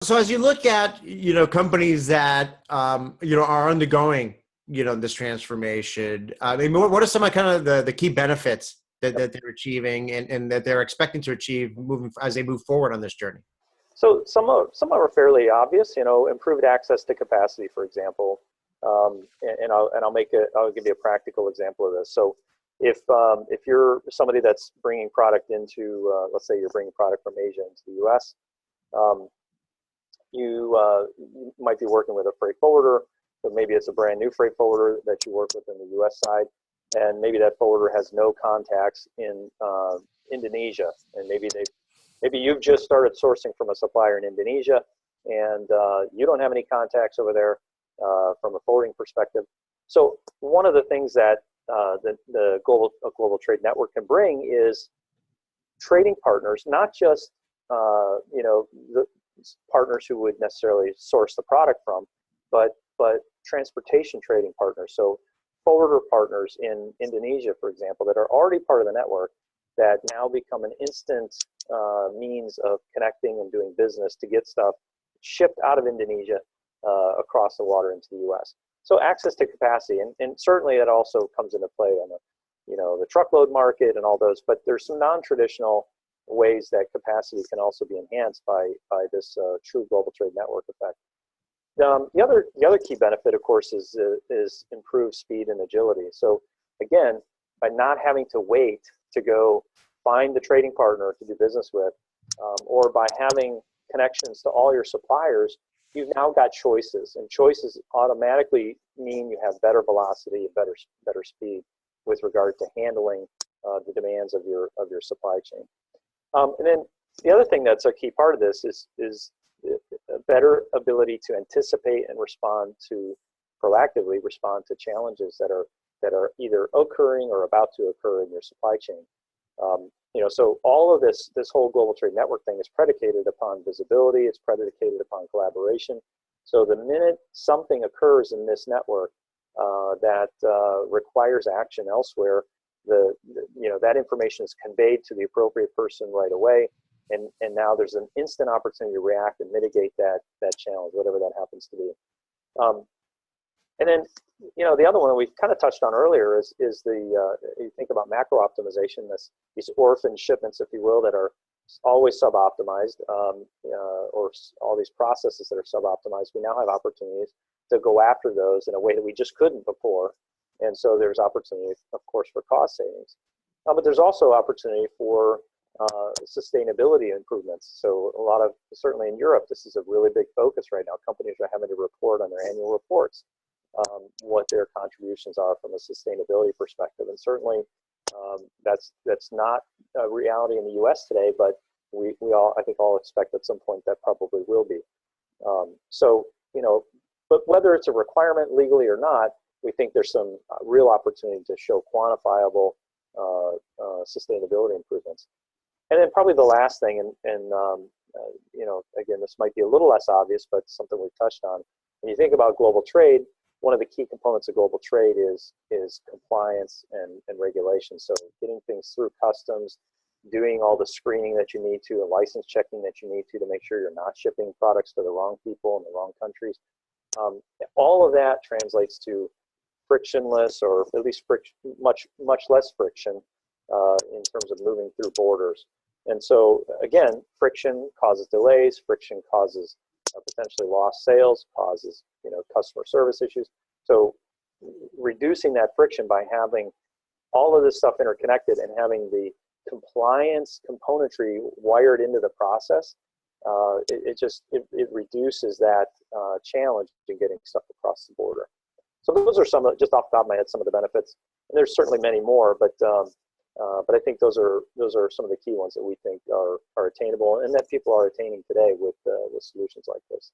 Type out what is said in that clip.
So as you look at, companies that, are undergoing, this transformation, I mean, what are some of kind of the key benefits that they're achieving and that they're expecting to achieve moving as they move forward on this journey? So some are fairly obvious, improved access to capacity, for example. I'll give you a practical example of this. So if you're somebody that's bringing product into, let's say you're bringing product from Asia into the U.S., um, you might be working with a freight forwarder, but maybe it's a brand new freight forwarder that you work with in the U.S. side, and maybe that forwarder has no contacts in Indonesia, and maybe you've just started sourcing from a supplier in Indonesia, and you don't have any contacts over there from a forwarding perspective. So one of the things that a global trade network can bring is trading partners, not just the partners who would necessarily source the product from, but transportation trading partners. So forwarder partners in Indonesia, for example, that are already part of the network that now become an instant means of connecting and doing business to get stuff shipped out of Indonesia across the water into the U.S. So access to capacity, and certainly it also comes into play on the truckload market and all those. But there's some non-traditional ways that capacity can also be enhanced by this true global trade network effect. The other key benefit, of course, is improved speed and agility. So again, by not having to wait to go find the trading partner to do business with, or by having connections to all your suppliers, you've now got choices, and choices automatically mean you have better velocity and better speed with regard to handling the demands of your supply chain. And then the other thing that's a key part of this is a better ability to anticipate and proactively respond to challenges that are either occurring or about to occur in your supply chain. So all of this whole global trade network thing is predicated upon visibility. It's predicated upon collaboration. So the minute something occurs in this network that requires action elsewhere, that information is conveyed to the appropriate person right away, and now there's an instant opportunity to react and mitigate that challenge, whatever that happens to be. And then, the other one that we kind of touched on earlier is you think about macro optimization, these orphan shipments, if you will, that are always sub-optimized, or all these processes that are sub-optimized. We now have opportunities to go after those in a way that we just couldn't before. And so there's opportunity, of course, for cost savings. But there's also opportunity for sustainability improvements. So certainly in Europe, this is a really big focus right now. Companies are having to report on their annual reports what their contributions are from a sustainability perspective. And certainly that's not a reality in the US today, but we all, I think, all expect at some point that probably will be. But whether it's a requirement legally or not, we think there's some real opportunity to show quantifiable sustainability improvements. And then probably the last thing, and again, this might be a little less obvious, but something we've touched on. When you think about global trade, one of the key components of global trade is compliance and regulation. So getting things through customs, doing all the screening that you need to, and license checking that you need to make sure you're not shipping products to the wrong people in the wrong countries. All of that translates to frictionless, or at least much less friction in terms of moving through borders. And so again, friction causes delays, friction causes potentially lost sales, causes customer service issues. So reducing that friction by having all of this stuff interconnected and having the compliance componentry wired into the process, it reduces that challenge in getting stuff across the border. So those are just off the top of my head, some of the benefits. And there's certainly many more, but I think those are some of the key ones that we think are attainable and that people are attaining today with solutions like this.